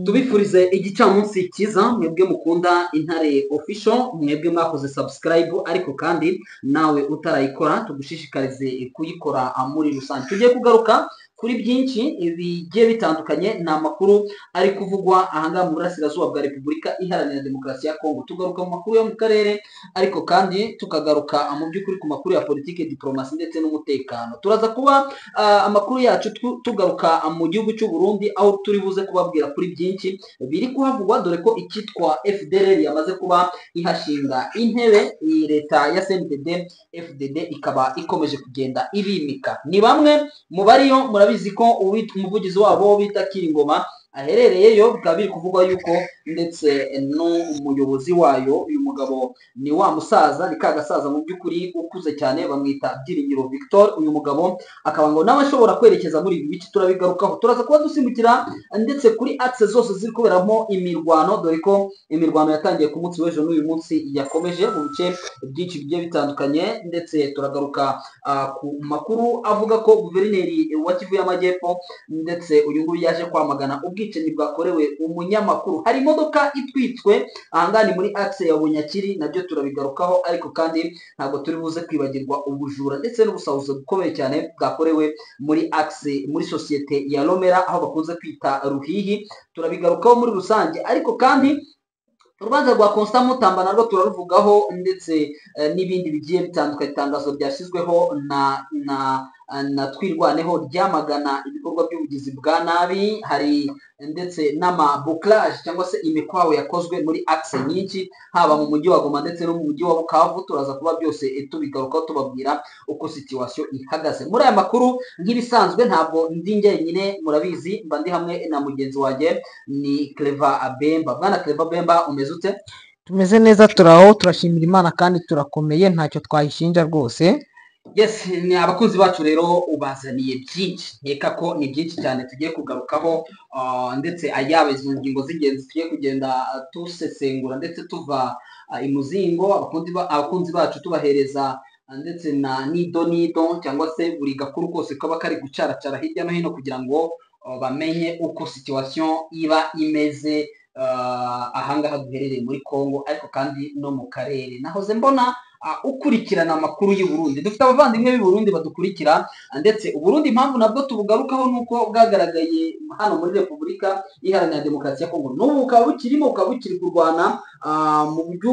tubifurize igicamunsi cyiza mwebwe mukunda Intare Official, mwebwe mwakoze subscribe ariko kandi nawe utarayikora tugushishikarize kuyikora muri rusange. Tugiye kugaruka kuri byinshi bigiye bitandukanye, ni amakuru ari kuvugwa ahangaha mu burasirazuba bwa Repubulika Iharanira Demokarasi ya Kongo. Tugaruka mu makuru yo mu karere ariko kandi tukagaruka mu by'ukuri ku makuru ya politike, diplomasi ndetse n'umutekano. Turaza kuba amakuru yacu tugaruka mu gihugu cy'u Burundi, aho turi buze kubabwira kuri byinshi biri kuhavugwa, dore ko icyitwa FDLR yamaze kuba ihashinga intebe. Iyi leta ya CNDD FDD ikaba ikomeje kugenda ibimika. Ni bamwe mu bariyo, murabizi ko umuvugizi wabo bita Kiringoma aherereyeyo, bikaba biri kuvugwa yuko ndetse n'umuyobozi wayo, uyu mugabo ni wa musaza, ni ka gasaza mu by'ukuri ukuze cyane, bamwita Byiringiro Victor. Uyu mugabo akaba ngo nawe ashobora kwerekeza muri ibi bice, turabigarukaho. Turaza kuba dusimbukira ndetse kuri axe zose ziri kuberamo imirwano, dore ko imirwano yatangiye ku munsi w'ejo n'uyu munsi yakomeje mu bice byinshi bigiye bitandukanye, ndetse turagaruka ku makuru avuga ko guverineri wa Kivu y'Amajyepfo ndetse uyu nguyu yaje kwamagana ubwicanyi bwakorewe umunyamakuru. Hari imodoka itwitswe ahangaha ni muri axe ya Bunyakiri, nabyo turabigarukaho, ariko kandi ntabwo turi buze kwibagirwa ubujura ndetse n'ubusahuzi bukomeye cyane bwakorewe muri axe, muri sosiyete ya Romera aho bakunze kwita Ruhihi. Turabigarukaho muri rusange, ariko kandi urubanza rwa Constant Mutamba narwo turaruvugaho, ndetse n'ibindi bigiye bitandukanye. Itangazo ryashyizweho na Twirwaneho ryamagana ibikorwa by'ubugizi bwa nabi, hari ndetse n'amabuklage cyangwa se imikwabu yakozwe muri axe nyinshi, haba mu mujyi wa Goma ndetse no mu mujyi wa Bukavu. Turaza kuba byose tubigarukaho tubabwira uko situation ihagaze. Muri aya makuru nk'ibisanzwe ntabwo ndi njyenyine, murabizi mba ndi hamwe na mugenzi wanjye ni Clever Bemba. Bwana Clever Bemba, umeze ute? Tumeze neza, turaho, turashimira Imana kandi turakomeye, ntacyo twayishinja rwose. Yes, ni abakunzi bacu rero ubazaniye byinshi, nkeka ko ni byinshi cyane tugiye kugarukaho, ndetse ayaba izo ngingo z'ingenzi tugiye kugenda tusesengura ndetse tuva imuzingo, abakunzi bacu tubahereza ndetse na nido cyangwa se buri gakuru kose kaba kari gucaracara hirya no hino kugira ngo bamenye uko situation iba imeze ahangaha duherereye muri Kongo, ariko kandi no mu karere. Nahoze mbona ukurikirana amakuru y'u Burundi, dufite abavandimwe b'i Burundi badukurikira, ndetse u Burundi impamvu nabwo tubugarukaho nuko bwagaragaye hano muri Repubulika Iharanira Demokarasi ya Kongo, n'ubu bukaba bukiri kurwana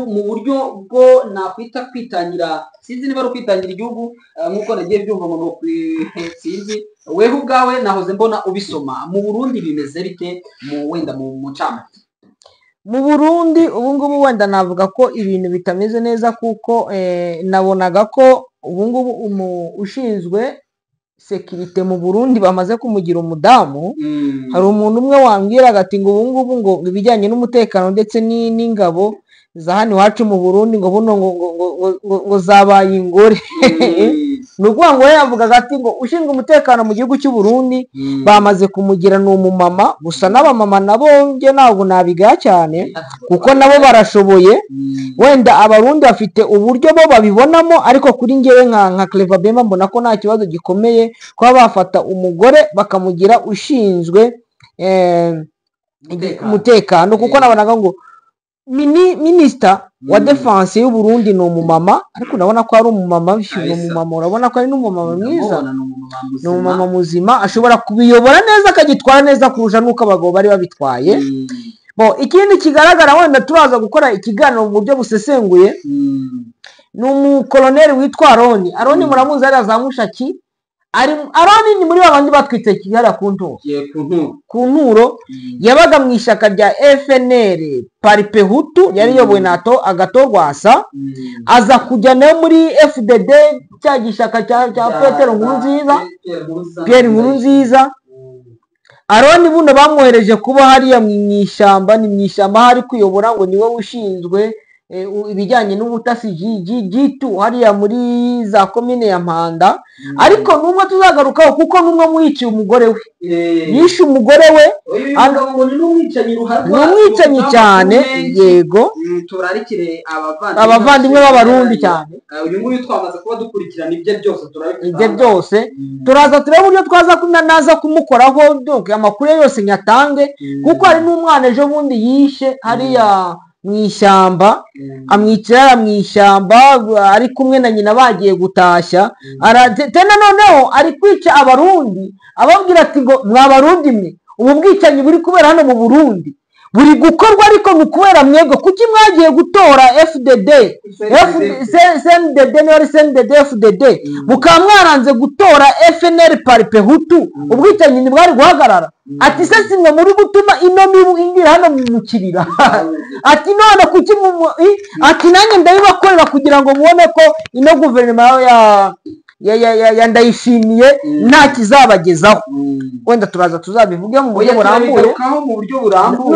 mu buryo bwo nakwita kwitangira, sinzi niba ari ukwitangira igihugu nk'uko nagiye byumva ngo sinzi. Weho ubwawe nahoze mbona ubisoma, mu Burundi bimeze bite wenda mu ncamake? Mu Burundi ubu ngubu wenda navuga ko ibintu bitameze neza, kuko nabonaga ko ubu ngubu ushinzwe sekirite mu Burundi bamaze kumugira umudamu. Hari umuntu umwe wambwiraga ati ngo ubu ngubu ngo ibijyanye n'umutekano ndetse n'ingabo za hano iwacu mu Burundi ngo buno ngo zabaye ingore. Ni ukuvuga ngo yavugaga ati ngo ushinzwe umutekano mu gihugu cy'u Burundi bamaze kumugira ni umumama. Gusa n'abamama nabo nge ntabwo nabiga cyane, kuko nabo barashoboye, wenda abarundi bafite uburyo bo babibonamo, ariko kuri ngewe nka Clever Bemba mbona ko nta kibazo gikomeye kuba bafata umugore bakamugira ushinzwe umutekano, kuko nabonaga ngo minisita wa defense y'u Burundi ni umumama, ariko urabona ko ari umumama bishyuye umumama, urabona ko ari n'umumama mwiza, ni umumama muzima, ashobora kubiyobora neza akagitwara neza kurusha n'uko abagabo bari babitwaye. Ikindi kigaragara, wenda turaza gukora ikiganiro mu buryo busesenguye, ni umukoloneli witwa Aroni muramuzi, hariya za Mushaki. Aroni ni muri babandi batwitse kihara ku nturo, yabaga mu ishyaka rya FNL Paripehutu, yari yobowe na Agatorwasa, aza kujya nayo muri FDD, cya gishyaka cya Pierre Nkurunziza. Aroni buno bamwohereje kuba hariya mu ishyamba, ni mu ishyamba hari kuyobora, ngo niwe ushinzwe ibijyanye n'ubutasi G2 hariya muri za komine ya Mpanda, ariko n'umwe tuzagarukaho kuko n'umwe mwiciye umugore we, yishe umugore we, n'umwicanyi cyane. Yego, turarikire abavandimwe b'abarundi cyane. Uyu nguyu twamaze kuba dukurikirana ibye byose, ibye byose turaza turebe uburyo naza kumukoraho, donc amakuru yose nyatange, kuko hari n'umwana ejo bundi yishe hariya mu ishyamba, amwicira mu ishyamba ari kumwe na nyina bagiye gutashya, tena noneho ari kwica abarundi, ababwira ati ngo mwa barundi mwe, ubu bwicanyi buri kubera hano mu Burundi buri gukorwa ariko mu kubera mwebwe, kuki mwagiye gutora FDD CNDD niyo CNDD FDD, mukaba mwaranze gutora FNL Parpe Hutu, ubwicanyi ntibwari guhagarara. Ati se simwe muri gutuma ino mibu ingira hano mu kibira. Ati none kuki ati nanjye ndabibakorera kugira ngo mubone ko ino guverinoma ya Ndayishimiye nta kizabagezaho. Wenda tuzabivuge mu buryo burambuye,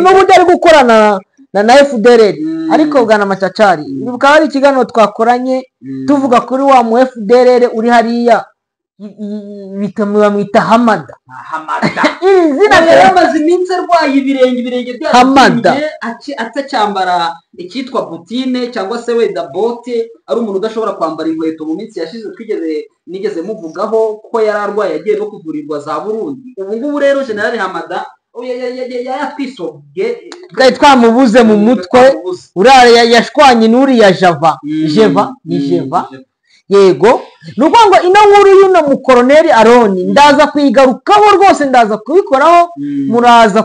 n'uburyo ari gukorana na FDLR. Ariko bwana Macacari, bukaba ari ikiganiro twakoranye tuvuga kuri wa mu FDLR uri hariya bamwita Hamada. Iri zina yaramaze iminsi arwaye ibirenge Hamada atacyambara icyitwa butine cyangwa se wenda bote, ari umuntu udashobora kwambara inkweto. Mu minsi yashize nigeze muvugaho ko yari arwaye, yagiye no kuvurirwa za Burundi. Ubu ngubu rero General Hamada yatwisobye, twari twamubuze mu mutwe, urare yashwanye n'uriya Jeva. Yego, nuko ngo ino nkuru y'uno mu Colonel Aroni ndaza kuyigarukaho rwose, ndaza kubikoraho, muraza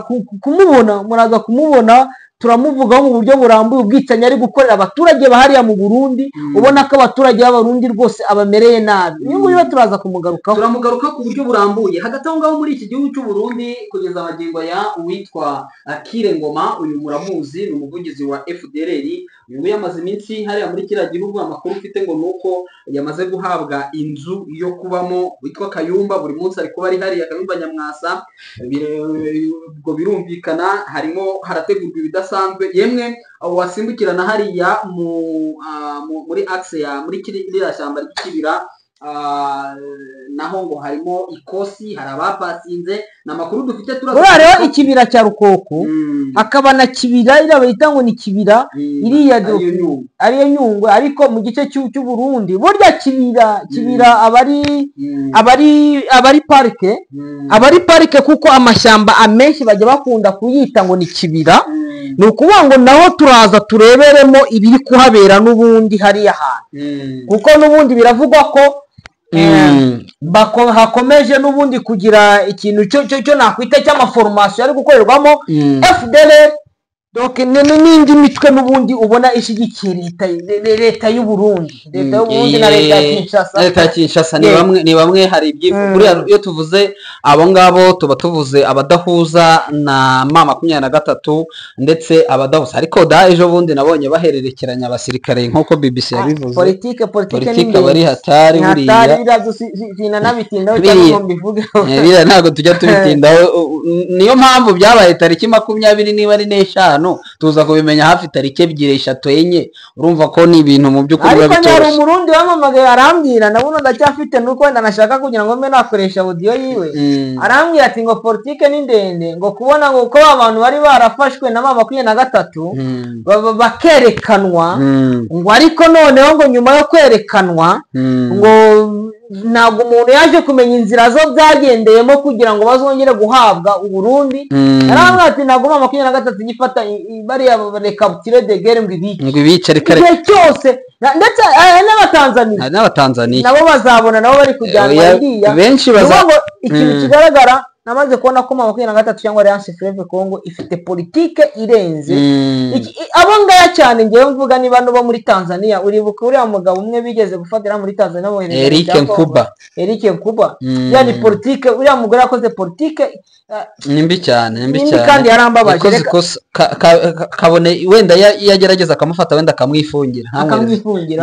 kumubona turamuvugaho mu buryo burambuye, ubwicanyi ari gukorera abaturage bahariya mu Burundi, ubona ko abaturage b'abarundi rwose abamereye nabi. Uyu nguyu turaza kumugarukaho, ku buryo burambuye. Hagati aho ngaho muri iki gihugu cy'u Burundi kugeza amagingo ya uwitwa Kire Ngoma, uyu muramuzi, ni umuvugizi wa FDLR. Uyu nguyu yamaze iminsi hariya muri kiriya gihugu, amakuru ufite ngo nuko yamaze guhabwa inzu yo kubamo witwa Kayumba. Buri munsi ari kuba ari hariya Kayumba Nyamwasa, ubwo birumvikana harimo harategurwa ibidasanzwe. Yemwe wasimbukirana hariya muri axe ya muri kiriya shyamba ry'ikibira, naho ngo harimo ikosi, hari abapasinze. N'amakuru dufite rero ikibira cya Rukoko, hakaba na kibira iriya bayita ngo ni kibira iriya ariyo Nyungwe, ariko mu gice cy'u Burundi. Burya kibira abari parike, kuko amashyamba amenshi bajya bakunda kuyita ngo ni kibira. Ni ukuvuga ngo naho turaza tureberemo ibiri kuhabera n'ubundi hariya hantu, kuko n'ubundi biravugwa ko hakomeje n'ubundi kugira ikintu cyo nakwita cy'amaforomasiyo ari gukorerwamo FDLR, donc n'indi mitwe n'ubundi ubona ishyigikiye leta y'u Burundi, na leta ya Kinshasa. Ni bamwe hari ibyifuzo. Iyo tuvuze abo ngabo tuba tuvuze abadahuza na M23 ndetse abadahuza, ariko ejo bundi nabonye bahererekeranya abasirikare nk'uko BBC yabivuze. Politike bari hatari buriya, biriya ntabwo tujya tubitindaho. Niyo mpamvu byabaye tariki 20 niba ari n'eshanu, tuza kubimenya hafi tariki 2, 3, 4. Urumva ko ni ibintu mu by'ukuri biba bitoroshye. Ariko nyari umurundi wamamagaye arambwira, nabona ndacyafite nuko wenda nashaka kugira ngo mbe nakoresha audio yiwe. Arambwira ati ngo politike ni ndende, ngo kubona ngo ko abantu bari barafashwe na M23 bakerekanwa, ngo ariko noneho ngo nyuma yo kwerekanwa ngo ntabwo umuntu yaje kumenya inzira zo byagendeyemo kugira ngo bazongere guhabwa u Burundi. Arambwira ati ntabwo M23 gifata bariya recapture de guerre ngo ibice cyose, ndetse n'abatanzania nabo bazabona, nabo bari kujyana hariya benshi ikintu kigaragara. Namaze kubona ko M23 cyangwa Alliance Fleuve Congo ifite politike irenze abo ngaya cyane. Ngewe mvuga niba no muri Tanzania, uribuka uriya mugabo umwe bigeze gufatira muri Tanzania Eric Nkuba. Yani politike, uriya mugore akoze politike nimbi cyane kandi yarambabaje. Kabone wenda yagerageza akamufata, wenda akamwifungira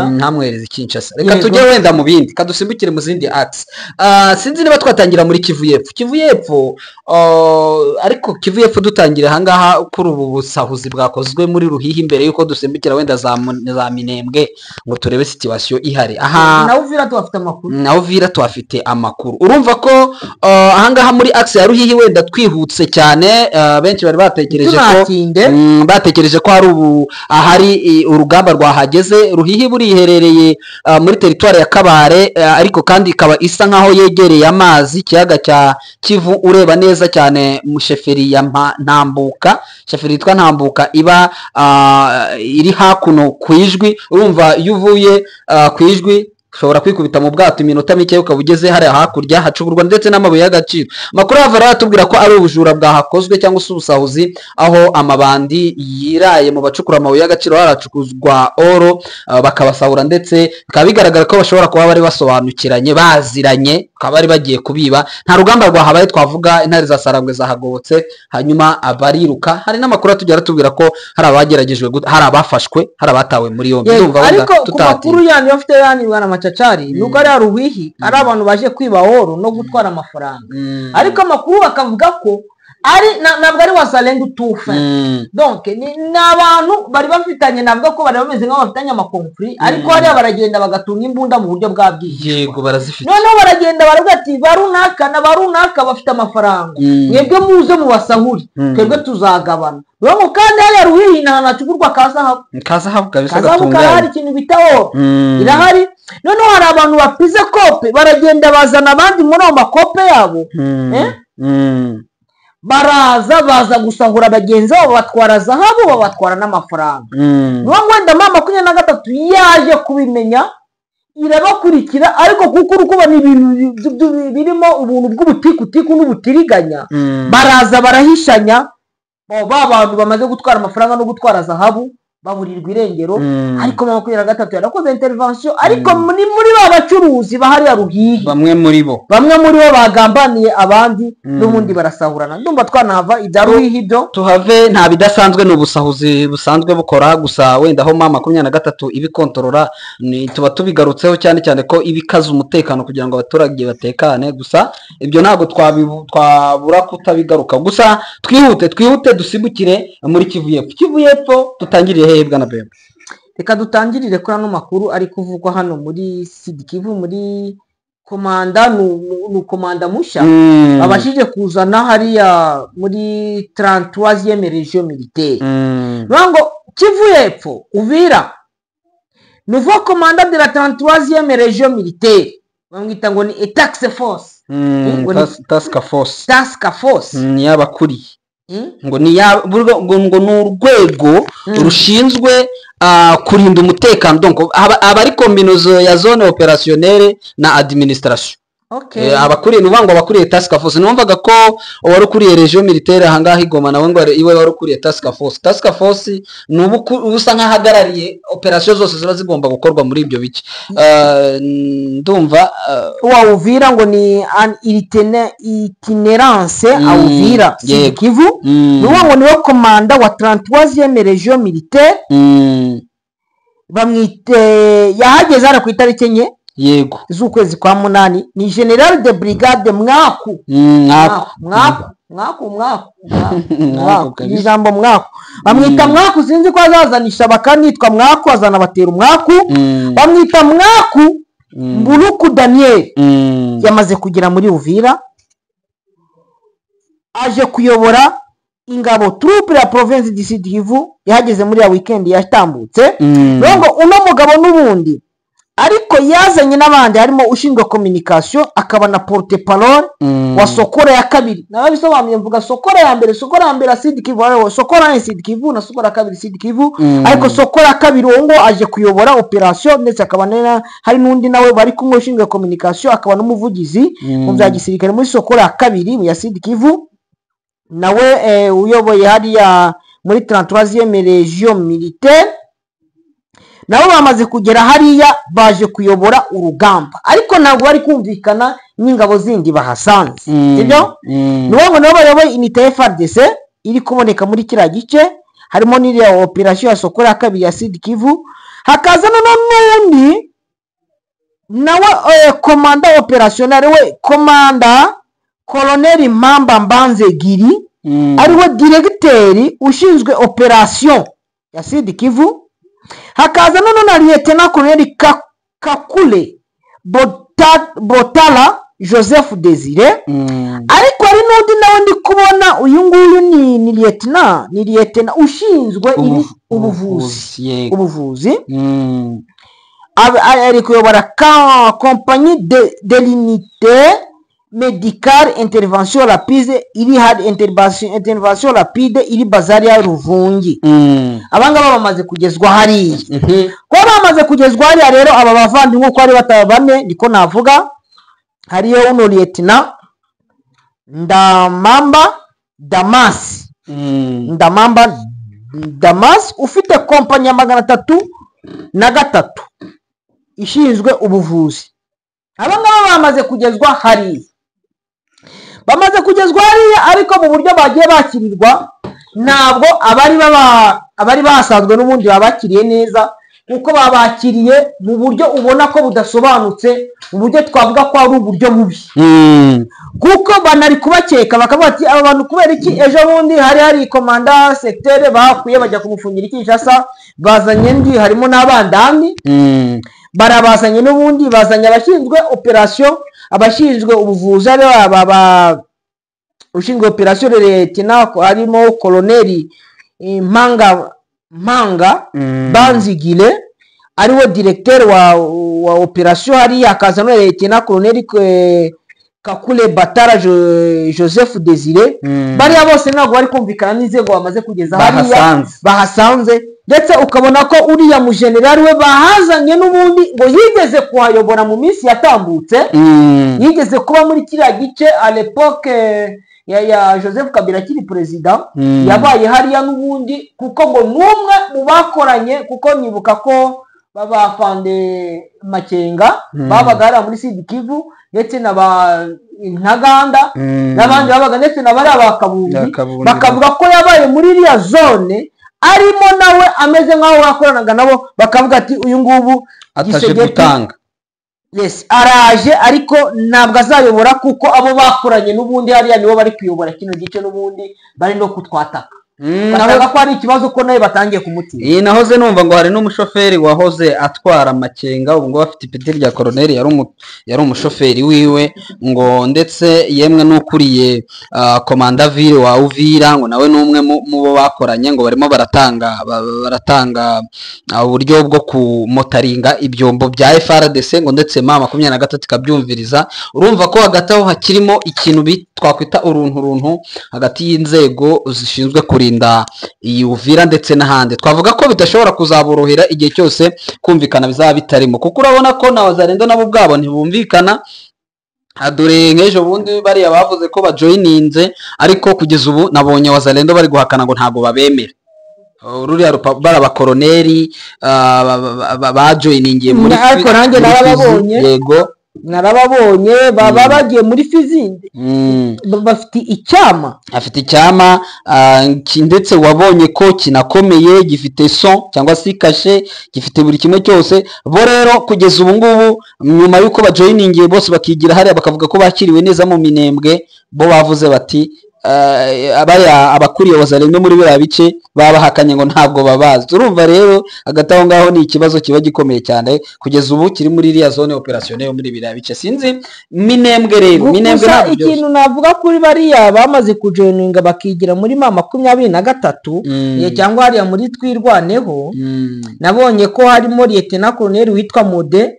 ntamwereze Kinshasa. Reka tujye wenda mu bindi, kadusimbukire mu zindi acts. Sinzi niba twatangira muri Kivu y'Epfo. y'Epfo ariko Kivu y'Epfo dutangira ahangaha kuri ubu busahuzi bwakozwe muri Ruhihi mbere yuko dusimbukira wenda za Minembwe ngo turebe situation ihari aha na Uvira tuhafite amakuru urumva ko ahangaha muri axe ya Ruhihi wenda twihutse cyane benshi bari batekereje ko hari ubu ahari urugamba rwahageze. Ruhihi buriherereye muri territoire ya Kabare ariko kandi ikaba isa nkaho yegereye amazi kiyaga cya Kivu ureba neza cyane mu sheferi ya Ntambuka, sheferi yitwa Ntambuka iba iri hakuno kwijwi urumva iyo uvuye kwijwi ushobora kwikubita mu bwato iminota mike ukaba ugeze hariya hakurya hacugurwa ndetse n'amabuye y'agaciro. Makuru yava aratubwira ko ari ubujura bwahakozwe cyangwa se ubusahuzi aho amabandi yiraye mu bacukura amabuye y'agaciro haracukuzwa oro bakabasahura ndetse bikaba bigaragara ko bashobora kuba bari basobanukiranye baziranye bakaba bari bagiye kubiba. Nta rugamba rwahabaye twavuga intare za Sarambwe zahagobotse hanyuma abariruka. Hari n'amakuru atugera tubwira ko hari abageragejwe hari abafashwe hari abatawe muri yombi. Ariko ku makuru yanyu bafite yani Chachari nuko ari Ruhihi ari abantu baje kwiba oro no gutwara amafaranga ariko amakuru bakavuga ko ari nabwo ari Wazalendo tufa donc ni abantu bari bafitanye navuga ko bari bameze nkaho bafitanye amakonfli ariko hariya baragenda bagatunga imbunda mu buryo bwa bwije yego barazifite noneho baragenda baravuga ati barunaka bafite amafaranga mwebwe muze mu basahuri twebwe tuzagabana Wangu kandi hali Ruhihi na hanachugurwa kazahabu kabisa gatunganye hari ikintu bitaho irahari noneho hari abantu bapize kope baragenda bazana abandi muri abo makope yabo baza gusahura abagenzi babo batwara zahabu babatwara n'amafaranga n'uwo wenda mama 23 yaje kubimenya irabakurikira ariko kuko urukuba ni ibintu birimo ubuntu bw'ubutikutiku n'ubutiriganya baraza barahishanya abantu bamaze gutwara amafaranga no gutwara zahabu baburirwa irengero ariko mama 23 yarakoze intervention ariko muri babacuruzi bahari ya Ruhihi bamwe muri bo bagambaniye abandi n'ubundi barasahurana ndumva twanahava ibya Ruhihi byo tuhave nta bidasanzwe n'ubusahuzi busanzwe bukora gusa wenda aho mama 23 ibikontorora ni tuba tubigarutseho cyane cyane ko ibikaza umutekano kugira ngo abaturage batekane gusa ibyo ntago twabura kutabigaruka gusa twihute dusibukire muri Kivu y'Epfo tutangiriye hehe bwana Bembe. Reka dutangirire kuri ano makuru ari kuvugwa hano muri Sud Kivu muri komanda komanda musha babashije kuzana hariya muri 33e region militaire ngo Kivu y'Epfo Uvira nouveau commandant de la 33e région militaire bamwita ngo ni task force task force ni abakuri ngo ni urwego rushinzwe kurinda umutekano donc abari kombinozo ya zone opérationnelle na administration abakuriye nubango abakuriye task force numvaga ko wari ukuriye region militaire ahangaha Igoma nawe ngo iwe wari ukuriye task force nubusa nkahagarariye operation zose ziba zigomba gukorwa muri ibyo bice ndumva wa Uvira ngo ni an itinerance a Uvira Kivu nubango niwe komanda wa 33e region militaire bamwite yahageze ara ku itariki enye yego z'ukwezi kwa munani ni general de brigade Mwaku ijambo Mwaku bamwita Mwaku sinzi ko azazanisha bakanitwa Mwaku azana batera Mwaku bamwita Mwaku Mbuluku Daniel yamaze kugera muri Uvira aje kuyobora ingabo troupe la province du Sud Kivu yahageze muri ya weekend yatambutse ngo uno mugabo n'ubundi ariko yazanye n'abandi harimo ushinzwe communication akaba na porte parole wa Sokora ya kabiri nababisobanuye mvuga Sokora ya mbere Sud Kivu Sokora ya Sud Kivu na Sokora kabiri Sud Kivu ariko Sokora kabiri ngo aje kuyobora operation ndetse akaba hari n'undi nawe bari kumwe ushinzwe communication akaba n'umuvugizi mu bya gisirikare muri Sokora kabiri ya Sud Kivu nawe uyoboye hariya muri 33e region militaire nabo bamaze kugera hariya baje kuyobora urugamba ariko ntabwo bari kumvikana n'ingabo zindi bahasanze sibyo nuwo nabo bayoboye unité FARDC iri kuboneka muri kira gice harimo n'iriya operation ya Sokora kabiri ya Sud Kivu hakaza n'undi nawe commandant opérationnel we Colonel Mamba Mbanze Giri ariwe diregiteri ushinzwe operation ya Sud Kivu. Hakaza none na Lieutenant Colonel Kakule Botala Joseph Desire. Ariko ari n'undi nawe ndi kubona uyu nguyu ni lieutenant ushinzwe ubuvuzi. Ari kuyobora compagnie de l'unité médicale intervention rapide iri had intervention rapide iri bazari ya Ruvungi. Abangaba bamaze kugezwa hariya. Ko bamaze kugezwa hariya rero aba bavandimwe uko ari batabane ndiko navuga hariyo uno lieutenant Ndamamba Damas ufite kompanya ya 303 ishinzwe ubuvuzi. Abangaba bamaze kugezwa hariya. Ariko mu buryo bagiye bakirirwa ntabwo abari basanzwe n'ubundi babakiriye neza, kuko babakiriye mu buryo ubona ko budasobanutse, mu buryo twavuga ko ari uburyo bubi. Kuko banari kubakeka bakavuga ati aba bantu kubera iki ejo bundi hari komanda secteur bakuye bajya kumufungira Kinshasa, bazanye ndi harimo n'abandami, barabazanye n'ubundi bazanye abashinzwe operation, abashinzwe ubuvuzi ushinzwe operation Lieutenant harimo Colonel Manga Banzigile ariwe directeur wa operation hari. Akaza no Lieutenant Colonel Kakule Batara Joseph Desire. Bariya bose ntabwo bari kumvikana n'inzego bamaze kugeza hariya bahasanze, ndetse ukabona ko uriya mu general we bahazanye n'ubundi ngo yigeze kuhayobora mu minsi yatambutse, yigeze kuba muri kiriya gice à l'époque ya Joseph Kabila kiri president, yabaye hariya n'ubundi, kuko ngo numwe mu bakoranye, kuko nyibuka ko babafande Makenga babaga hariya muri Sud Kivu, ndetse Ntaganda n'abandi babaga, ndetse n'abari abakabundi bakavuga ko yabaye muri iriya zone arimo nawe ameze nk'aho bakoranaga nabo, bakavuga ati uyu ngubu ataje gutanga. Yes, araje ariko ntabwo azayobora, kuko abo bakoranye n'ubundi hariya nibo bari kuyobora kino gice n'ubundi bari no kutwataka. Navuga ko ari ikibazo ko nawe batangiye kumutima. Nahoze numva ngo hari n'umushoferi wahoze atwara Makenga, ubu ngo afite ipeti rya colonel, yari umushoferi wiwe, ngo ndetse yemwe n'ukuriye komanda ville wa Uvira, ngo nawe n'umwe mu bo bakoranye, ngo barimo baratanga uburyo bwo kumotaringa ibyombo bya FRDC, ngo ndetse ma 23 kabyumviriza. Urumva ko hagati aho hakirimo ikintu twakwita uruntu hagati y'inzego zishinzwe kurinda iyi Uvira ndetse n'ahandi. Twavuga ko bidashobora kuzaborohera igihe cyose kumvikana bizaba bitarimo, kuko urabona ko na Wazalendo nabo ubwabo ntibumvikana. Dore nk'ejo bundi bariya bavuze ko bajoyininze, ariko kugeza ubu nabonye Wazalendo bari guhakana ngo ntabwo babemera. Ruriya baraba koroneri bajoyiningiye muri, ariko nanjye narababonye. Yego, narababonye baba bagiye muri Fizinde, bafite icyama, afite icyama ndetse wabonye ko kinakomeye, gifite son cyangwa se kashe, gifite buri kimwe cyose. Bo rero kugeza ubu ngubu nyuma yuko bajoyiningiye bose bakigira hariya bakavuga ko bakiriwe neza mu Minembwe, bo bavuze bati abakuriye Wazalendo muri biriya bice babahakanye ngo ntabwo babazi. Urumva rero hagati aho ngaho ni ikibazo kiba gikomeye cyane kugeza ubu kiri muri iriya zone opérationnelle muri biriya bice. Sinzi Minembwe rero, Minembwe ntabwo ikintu navuga kuri bariya bamaze kujoininga bakigira muri ma 23 cyangwa hariya muri Twirwaneho. Nabonye ko harimo Lieutenant Colonel witwa Mode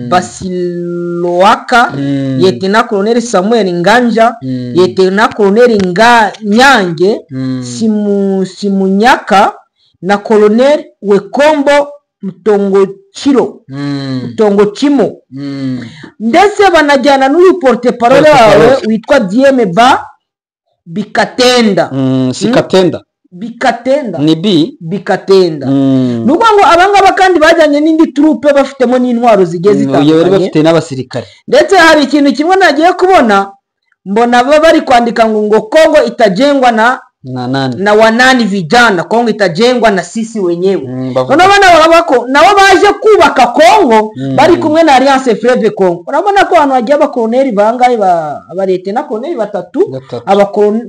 Basiloaka, Lieutenant Colonel Samuel Nganja, Lieutenant Colonel Nyange Simunyaka na Colonel Wekombo Mtongochiro Mtongochimo. Ndetse banajyana n'uyu porte parole wawe witwa Diemeba Bikatenda. Sikatenda Bikatenda ni Bikatenda. Nuko ngo abangaba kandi bajyanye n'indi troupe bafitemo n'intwaro zigiye zitandukanye, bafite n'abasirikare. Ndetse hari ikintu kimwe nagiye kubona, mbona bari kwandika ngo Kongo itajengwa na wanani vijana Kongo itajengwa na sisi wenyewe. Unaona nabo baje kubaka Kongo bari kumwe na Alliance Fleuve Congo. Urabona ko abantu bagiye abakoloneli bangaye abarete na koloneli batatu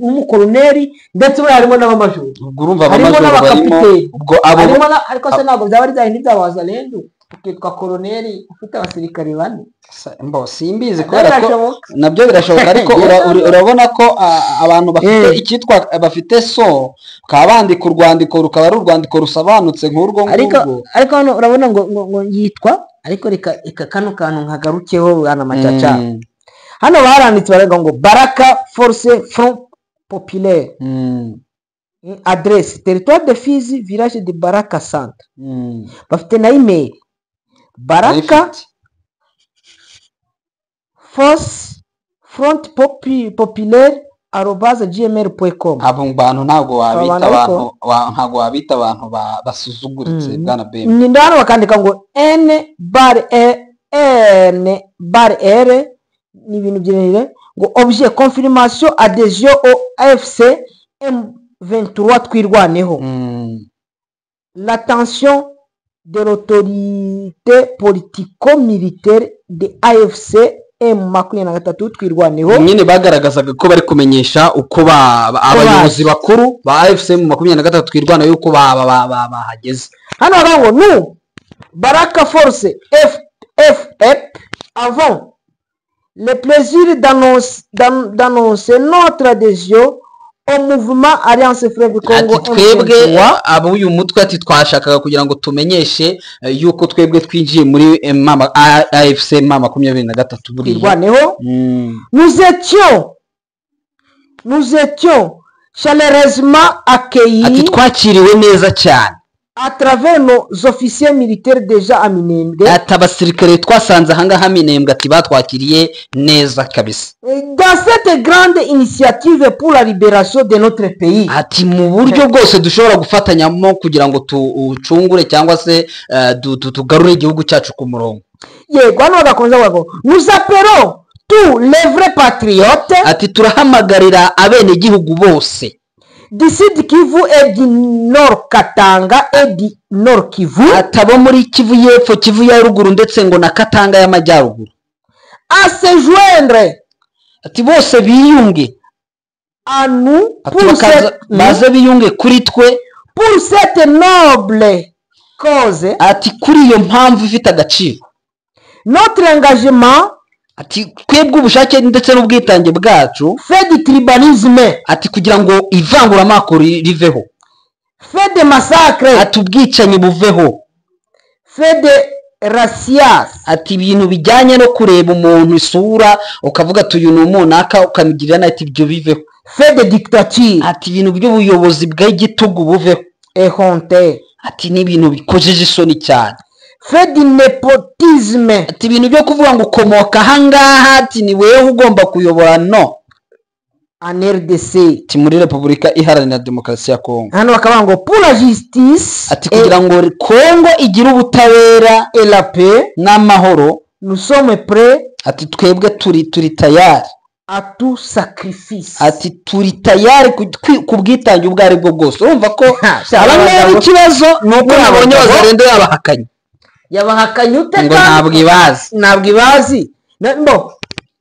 umukoloneli ndetse harimo n'abamajuru. Urumva abamajuru barimo ubwo abo ariko se ntabwo byaba ari bya hindi byabaza lendo ukitwa koloneli ufite abasirikare bane. Mbo simbizi kubera ko nabyo birashoboka ariko urabona ko abantu bafite ikitwa bafite so kabandika urwandiko rukaba ari urwandiko rusobanutse nk'urwo ngurwo. Ariko hano urabona ngo yitwa ariko reka kano kantu nkagarukeho bana macaca. Hano baranditse baraga ngo Baraka Force Front Populaire. Adresse territoire de Fizi, village de Baraka Centre. Bafite na email Baraka Force Front Populaire @gmail.com. Abo bantu ntabwo wabita abantu basuzuguritse bwana Bemba. Ni ndano bakandika ngo N bar R ni ibintu byerere ngo objet confirmation adhésion au AFC M23 twirwaneho. L'attention de l'autorité politico-militaire de AFC M23 twirwaneho. Nyine bagaragazaga ko bari kumenyesha uko abayobozi bakuru ba AFC M23 twirwana yuko bahageze. Hano barango nous Baraka Force FFF avant le plaisir d'annoncer notre adhésion au mouvement Alliance Fleuve Congo. Twebwe abo uyu mutwe ati twashakaga kugira ngo tumenyeshe yuko twebwe twinjiye muri AFC M23 twirwaneho. Nous étions chaleureusement accueillis. Ati twakiriwe neza cyane à travers nos officiers militaires déjà à Minembwe. Ati abasirikare twasanze ahangaha Minembwe ati batwakiriye neza kabisa. Dans cette grande initiative pour la libération de notre pays. Ati mu buryo bwose dushobora gufatanyamo kugira ngo tucungure cyangwa se tugarure igihugu cyacu ku murongo. Yego hano bagakomeza bago nous appelons tous les vrais patriotes. Ati turahamagarira abene gihugu bose du Sud Kivu et du Nord Katanga et du Nord Kivu. Atabo muri Kivu y'epfo, Kivu ya ruguru ndetse ngo na Katanga y'amajyaruguru. À se joindre. Ati bose biyunge. À nous baze biyunge kuri twe pour cette noble cause. Ati kuri iyo mpamvu ifite agaciro. Notre engagement ati kwebwe ubushake ndetse n'ubwitange bwacu fait du tribalisme. Ati kugira ngo ivangura makuru riveho. Fait de massacre. Ati ubwicanyi buveho. Fait de racias. Ati ibintu bijyanye no kureba umuntu isura ukavuga tuyu ni umunaka ukamugirira nati ibyo biveho. Fait de dictature. Ati ibintu by'ubuyobozi bw'igitugu buveho. Honte. Ati ni ibintu bikojeje isoni cyane. Fait du nepotisme. Ati ibintu byo kuvuga ngo ukomoka hangaha ati ni wewe ugomba kuyobora no en RDC ati muri Repubulika Iharanira Demokarasi ya Kongo. Hano bakaba ngo pour la justice ati kugira ngo Kongo igira ubutabera et la paix n'amahoro nous sommes prêts. Ati twebwe turi tayari à tout sacrifice. Ati turi tayari kubwitange ubwo ari bwo bwose. Urumva ko abamwe ikibazo nuko nabonye bazarendo yabahakanye ute ngo ntabwo ibazi mbo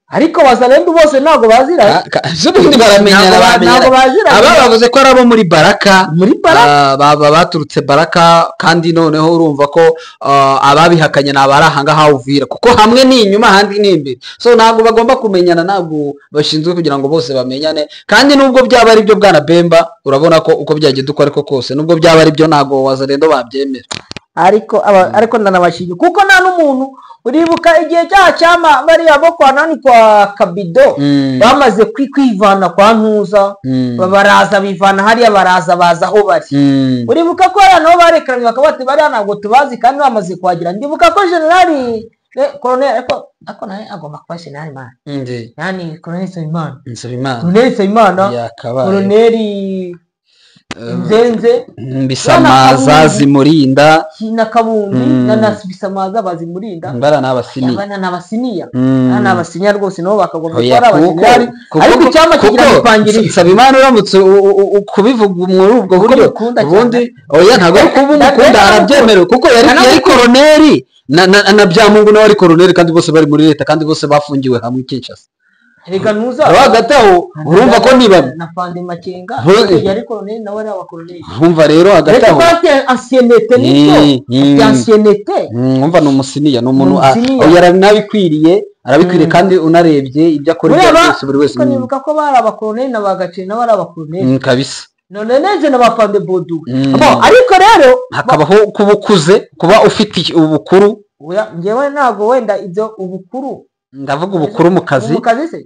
ariko bazarendo bose ntago bazira zubundi baramenyana aba bavuze ko arabo muri Baraka baturutse Baraka kandi noneho urumva ko ababihakanye nabarahanga hawuvira kuko hamwe ni inyuma handi ni imbere so ntago bagomba kumenyana ntago bashinzwe kugira ngo bose bamenyane kandi nubwo byaba ari byo bwana Bemba urabona ko uko byagiye dukora ariko kose nubwo byaba ari byo ntago wazarendo babyemera ariko ndanabashije kuko nta n'umuntu uribuka igihe cyama bari abo kwa nani kwa Kabido bamaze kwivana kwa Ntuza baraza bivana hariya baraza baza aho bari uribuka ko hano barekeranye bakabati bari ntabwo tubazi kandi bamaze kwagira ndibuka ko generali colonel ako naye agomba kuba generali man yani colonel Nsabimana colonel Nzenze Bisamaza zimurinda na Kabundi na Bisamaza bazimurinda mbara n'abasiniya abana n'abasiniya n'abasiniya rwose nabo bakagomba gukora abasiniya ariko icyama kigira gipangirira nsaba Imana uramutse kubivuga muri ubwo buryo ubundi oya ntabwo ari kuba umukunda arabyemerewe kuko yari koroneri na Byamungu nawe ari koroneri kandi bose bari muri leta kandi bose bafungiwe hamwe Kinshasa rega nuza hagataho urumva ko niba na Fande Makenga yari koroneri nawe ari abakoroneri urumva rero hagataho anciennité nibyo anciennité urumva ni umusiniya ni umuntu yaranabikwiriye arabikwiriye kandi unarebye ibyo akora byose buri wese nibuka ko bari abakoroneri na Bagaciro nawe ari abakoroneri kabisa none neze na Bafande Bodu ariko rero hakabaho kuba ukuze kuba ufite ubukuru njyewe ntabwo wenda ibyo ubukuru ndavuga ubukuru mu kazi se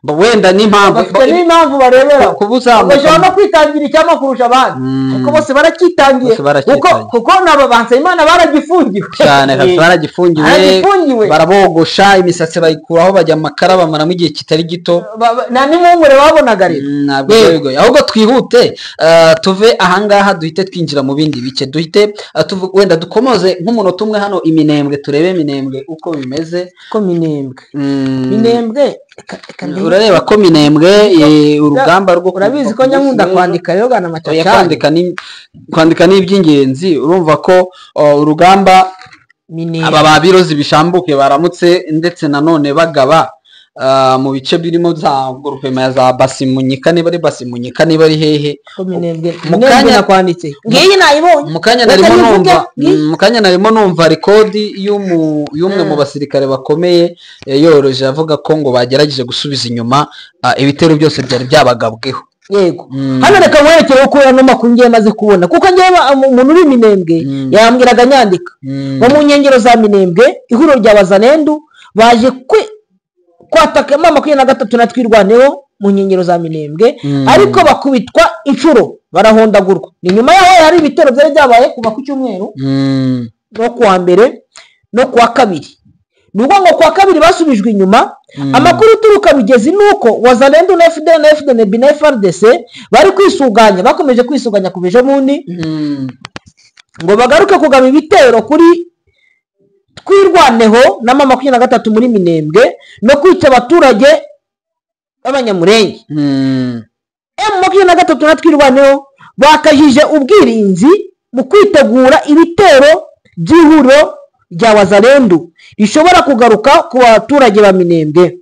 wenda n'impamvu barebera bashobora no kwitangira icyama kurusha abandi ariko bose barakitangiye kuko nabo Nsabimana baragifungiwe cyane baragifungiwe barabogosha imisatsi bayikuraho bajya amakara bamaramo igihe kitari gito nta n'impungure babonaga rero ntabwo ahubwo twihute tuve ahangaha duhite twinjira mu bindi bice duhite wenda dukomoze nk'umunota umwe hano Iminembwe turebe Minembwe uko bimeze ko Minembwe urareba ko Minembwe urugamba rwo urabizi ko nyankunda kwandika rero gana macacari kwandika ni iby'ingenzi urumva ko urugamba aba babirozi bishambuke baramutse ndetse nanone bagaba mu bice birimo za groupement ya za Basimunyika niba ari Basimunyika niba ari hehe mukanya nakwanditse ngiyi nayibonye mukanya narimo numva rekodi y'umwe mu basirikare bakomeye yoroje avuga ko ngo bagerageje gusubiza inyuma ibitero byose byari byabagabweho yego hano reka mwerekere uko no makuru ngiye maze kubona kuko ngiye umuntu uri Minembwe yambwiraga nyandika bo mu nkengero za Minembwe ihuro rya Wazalendo baje kwataka 23 na Twirwaneho mu nkengero za Minembwe ariko bakubitwa inshuro barahondagurwa ni nyuma yaho hari ibitero byari byabaye kuva ku cyumweru no kuwa mbere no kuwa kabiri nubwo ngo kuwa kabiri basubijwe inyuma amakuru turuka bigezi nuko Wazalendo na FDN na FARDC bari kwisuganya bakomeje kwisuganya kuveje mundi ngo bagaruke kugaba ibitero kuri Twirwaneho na 23 muri Minembwe no kwica abaturage b'Abanyamurenge M23 na Twirwaneho bakajije ubwirinzi mu kwitegura ibitero by'ihuriro rya Wazalendo rishobora kugaruka ku baturage ba Minembwe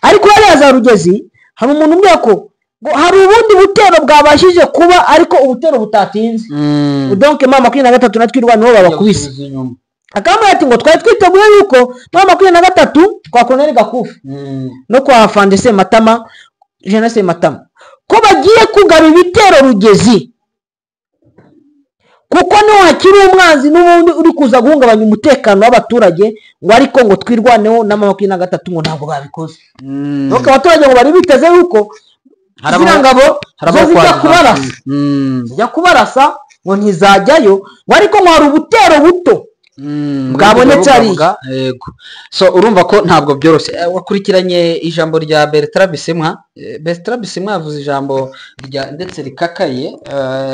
ariko hari za Rugezi hari umuntu umwe ko hari ubundi butero bwabashije kuba ariko ubutero butatinze donc M23 na Twirwaneho babakubise akamba ati ngo twari twiteguye yuko 23 kwa Colonel Gakufu no kwa Fande Sematama Jean Sematama ko bagiye kugaba ibitero Rugezi kuko no hakiri umwanzi n'ubundi uri kuza guhungabanya umutekano w'abaturage ngo ariko ngo Twirwaneho na 23 ngo ntabwo babikoze donc abaturage ngo bari biteze yuko harabangabo zijya kubarasa ngo ntizajyayo ngo ariko ngo hari ubutero buto bwabonetse ari yego so urumva ko ntabwo byoroshye wakurikiranye ijambo rya Bertrand Bisimwa yavuze ijambo rya ndetse rikakaye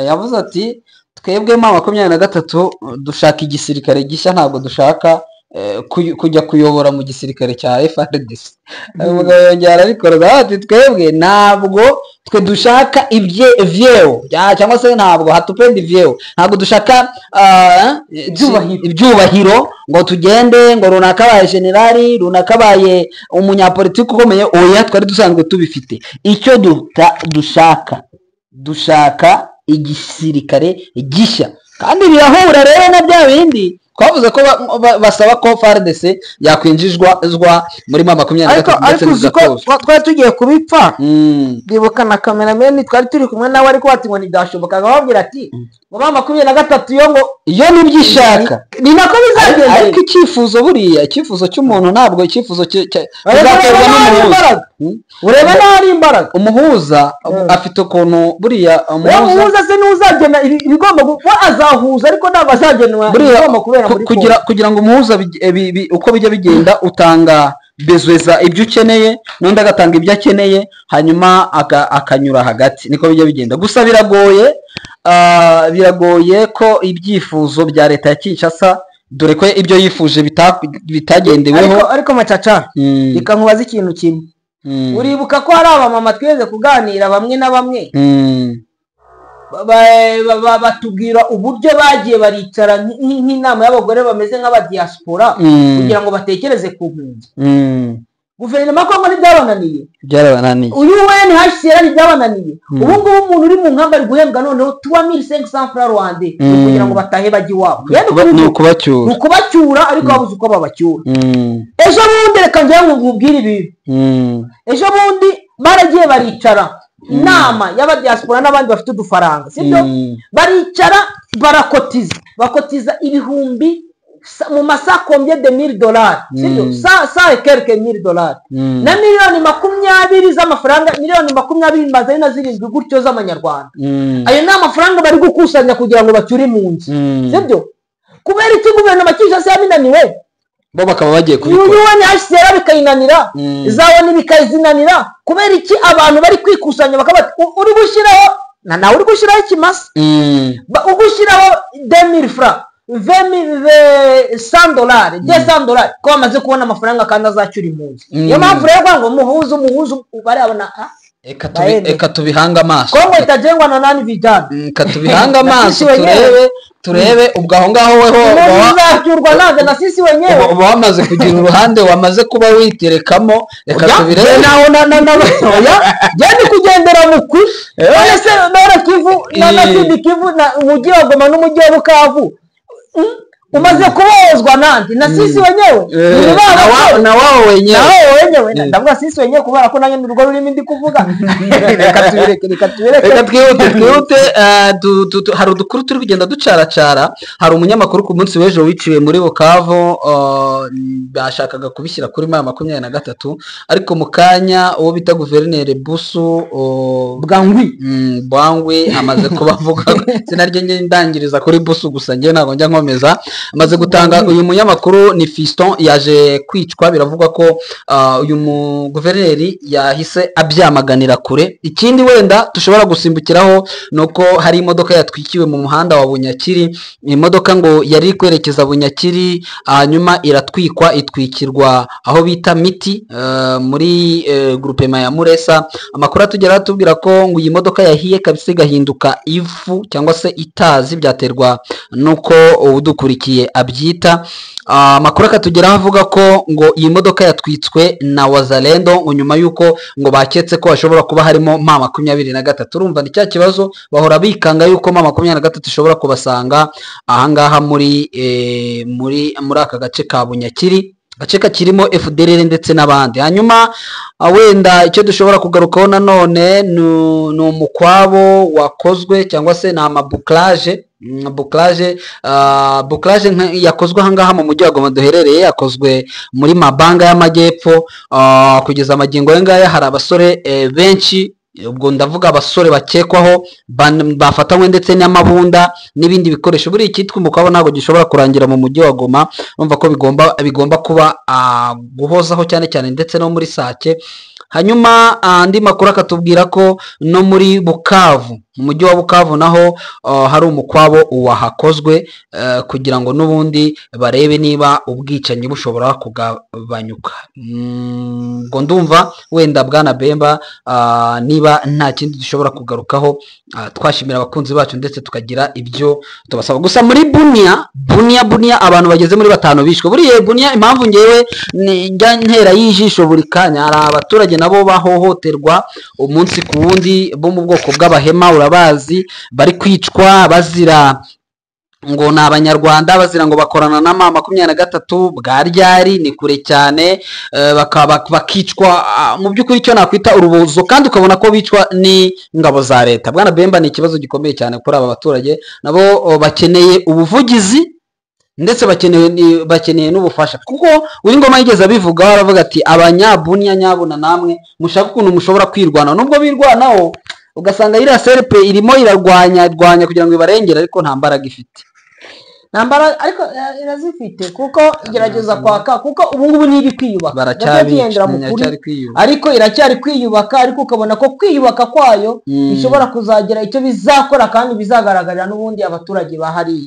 yavuze ati twebwe ma 23 dushaka igisirikare gishya ntabwo dushaka kujya kuyobora mu gisirikare cya FARDC umugabo yongera arikora ati twebwe ntabwo twe dushaka ivyeo cyangwa se ntabwo hatupendi vyeo ntabwo dushaka ibyubahiro ngo tugende ngo runaka baye generali runaka baye umunyapolitiki ukomeye oya twari dusanzwe tubifite icyo dushaka igisirikare gishya kandi birahura rero na bya bindi twavuze ko basaba ko FARDC yakwinjizwa muri 23 ndetse n'izakose twari tugiye kubipfa bibuka na cameraman twari turi kumwe nawe ariko ati ngo nidashoboka babwira ati ngo 23 iyo nibyishaka ni nako bizagenda ariko icyifuzo cy'umuntu ntabwo icyifuzo kizaterwa n'umuhuza ureba n'ari imbaraga umuhuza afite ukuntu buriya umuhuza se n'uzagena ibigomba kuba azahuza ariko ntabwo azagenwa ibigomba kubera kugira ngo umuhuza uko bijya bigenda utanga bezweza ibyo ukeneye n'undi agatanga ibyo akeneye hanyuma akanyura hagati niko bijya bigenda gusa biragoye biragoye ko ibyifuzo bya leta ya Kinshasa dore ko ibyo yifuje bitagendeweho ariko macaca reka nkubaze ikintu kimwe uribuka ko hari abamama tweze kuganira bamwe na bamwe batubwira uburyo bagiye baricara nk'inama y'abagore bameze nk'abadiaspora kugira ngo batekereze ku mpunzi guverinoma Kongo ntibyabananiye uyu UNHCR ntibyabananiye ubu ngubu umuntu uri mu nkamba ari guhembwa noneho 3500 francs rwandais kugira ngo batahe bajya iwabo ni ukubacyura ariko babuze uko babacyura ejo bundi reka njyewe nkubwire ibi ejo bundi baragiye baricara inama y'abadiaspora n'abandi bafite udufaranga sibyo baricara bakotiza ibihumbi mu masaha combien de $1000 sibyo ça et quelques $1000 na miliyoni 20 z'amafaranga miliyoni 20 maze na zirindwi gutyo z'amanyarwanda ayo ni amafaranga bari gukusanya kugira ngo bacyure impunzi sibyo kubera iki guverinoma Kinshasa yaminaniwe bo bakaba bagiye kubikora UNHCR bikayinanira zawo bikayizinanira kubera iki abantu bari kwikusanya bakaba uri gushyiraho nawe uri gushyiraho ikimasa ugushyiraho 2000 francs $100 $200 ko bamaze kubona amafaranga kandi azacyura impunzi niyo mpamvu rero ngo umuhuzu barabona eka tubihanga amaso Kongo itajengwa na nani vijana tubihanga amaso turebe ubwo aho ngaho weho bazacyurwa naze na sisi wenyewe wamaze kugira uruhande wamaze kuba witerekamo reka tubirebe naho jyane kugendera mu kuri ese Nord Kivu na Sud Kivu na umujyi wa Goma n'umujyi wa Bukavu umaze kubozwa nandi na sisi wenyewe na wao wenyewe ndavuga sisi wenyewe kubera ko nanjye n'urugo rurimo ndi kuvuga reka twihute hari udukuru turi kugenda ducaracara hari umunyamakuru ku munsi w'ejo wiciwe muri Bukavu bashakaga kubishyira kuri 23 ariko mu kanya uwo bita guverineri Busu Bwangwi amaze kubavuga sinaryo ndangiriza kuri Busu gusa ngiye ntago njya nkomeza amaze gutanga uyu munyamakuru ni Fiston yaje kwicwa biravugwa ko uyu guverineri yahise abyamaganira kure ikindi wenda dushobora gusimbukiraho nuko hari imodoka yatwikiwe mu muhanda wa Bunyakiri imodoka ngo yari kwerekeza Bunyakiri hanyuma iratwikwa itwikirwa aho bita Miti muri groupement ya Muresa amakuru atugera atubwira ko ngo iyi modoka yahiye kabisa gahinduka ivu cyangwa se itazi byaterwa nuko udukurikiye abyita amakuru akatugeraho avuga ko ngo iyi modoka yatwitswe na Wazalendo ngo nyuma yuko ngo baketse ko hashobora kuba harimo 23 urumva ni cya kibazo bahora bikanga yuko 23 ishobora kubasanga ahangaha muri aka gace ka Bunyakiri gace kirimo FDLR ndetse n'abandi hanyuma wenda icyo dushobora kugarukaho nanone ni umukwabo wakozwe cyangwa se ni amabuklage buklage yakozwe ahangaha mu mujyi wa Goma duherereye yakozwe muri Mabanga y'Amajyepfo kugeza amagingo y'angaya hari abasore benshi ubwo ndavuga abasore bakekwaho bafatanywe ndetse n'amabunda n'ibindi bikoresho buri ikitwa umukwabo ntabwo gishobora kurangira mu mujyi wa Goma urumva ko bigomba kuba guhozaho cyane cyane ndetse no muri Sake hanyuma andi makuru akatubwira ko no muri Bukavu mu mujyi wa Bukavu naho hari umukwabo wahakozwe kugira ngo n'ubundi barebe niba ubwicanyi bushobora kugabanyuka ngo ndumva wenda bwana Bemba niba nta kindi dushobora kugarukaho twashimira abakunzi bacu ndetse tukagira ibyo tubasaba gusa muri Bunia abantu bageze muri 5 bishwe buriye Bunia impamvu ngewe njya ntera y'ijisho buri kanya hari abaturage nabo bahohoterwa umunsi ku wundi bo mu bwoko bw'abahema urabazi bari kwicwa bazira ngo ni abanyarwanda bazira ngo bakorana na 23 bwa ryari ni kure cyane bakicwa mu by'ukuri icyo nakwita urubozo kandi ukabona ko bicwa ni ingabo za leta bwana Bemba ni ikibazo gikomeye cyane kuri aba baturage nabo bakeneye ubuvugizi ndetse bakeneye n'ubufasha kuko uri ngoma yigeze abivuga aravuga ati abanyabunya nyabuna namwe mushaka ukuntu mushobora kwirwana nubwo birwanaho ugasanga iriya serpe irimo irarwanya kugira ngo ibarengere ariko nta mbaraga ifite ntambara ariko irazifite kuko gerageza kwaka kuko ubu ngubu niba kwiyubaka baracyabigendera mu kuri ariko iracyari kwiyubaka ariko ukabona ko kwiyubaka kwayo bishobora kuzagira icyo bizakora kandi bizagaragarira n'ubundi abaturage bahari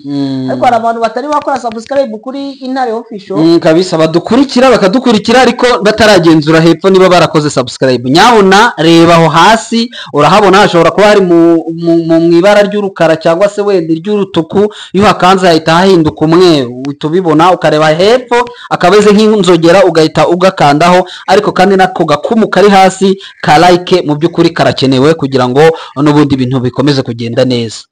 ariko hari abantu batari bakora subscribe kuri Intare Official kabisa badukurikira bakadukurikira ariko bataragenzura hepfo niba barakoze subscribe nyabona reba aho hasi urahabona hashobora kuba hari mu ibara ry'urukara cyangwa se wenda ry'urutuku iyo hakanze hahita hahinduka umwe tubibona ukareba hepfo akabeze nk'inzogera ugahita ugakandaho ariko kandi nako gakumu kari hasi ka like mu by'ukuri karakenewe kugira ngo n'ubundi bintu bikomeze kugenda neza.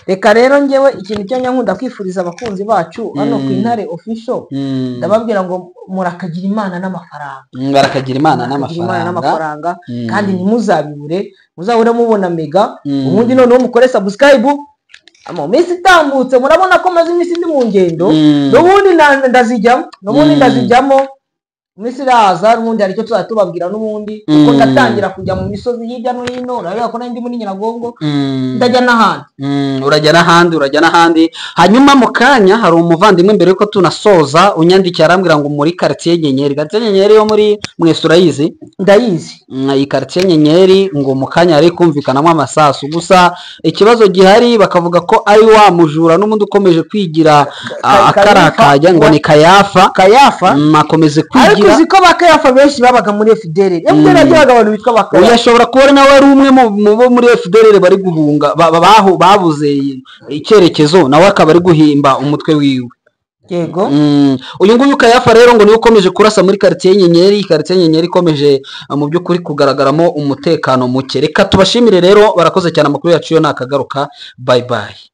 Reka rero ngewe ikintu cyo nyankunda kwifuriza abakunzi bacu hano ku Intare Official ndababwira ngo murakagira Imana n'amafaranga barakagira Imana n'amafaranga kandi ntimuzabibure muzahore mubona mega ubundi noneho mukore subscribe mu minsi itambutse murabona ko maze iminsi ndi mu ngendo n'ubundi ndazijyamo Misi raza n'ubundi hari icyo tuzatubabwira n'ubundi kuko ndatangira kujya mu misozi hirya no hino urabona ko ndi muri Nyiragongo ndajya n'ahandi urajya n'ahandi hanyuma mu kanya hari umuvandimwe mbere yuko tunasoza unyandikira arambwira ngo muri quartier Nyenyeri yo muri mwese urayizi ndayizi iyi quartier Nyenyeri ngo mu kanya ari kumvikanamo amasasu gusa ikibazo gihari bakavuga ko ari wa mujura n'umuntu ukomeje kwigira akarakajya ngo ni Kayafa makomeze kwigira uzi ko bakayafa benshi babaga muri FDL yagiye abantu bitwa bakayafa uyashobora kubona nawe ari umwe mu bo muri FDL bari guhunga babuze icyerekezo nawe akaba ari guhimba umutwe wiwe yego uyu nguyu Kayafa rero ngo niwe ukomeje kurasa muri quartier Nyenyeri ikomeje mu by'ukuri kugaragaramo umutekano muke reka tubashimire rero barakoze cyane amakuru yacu yo nakagaruka bye bye.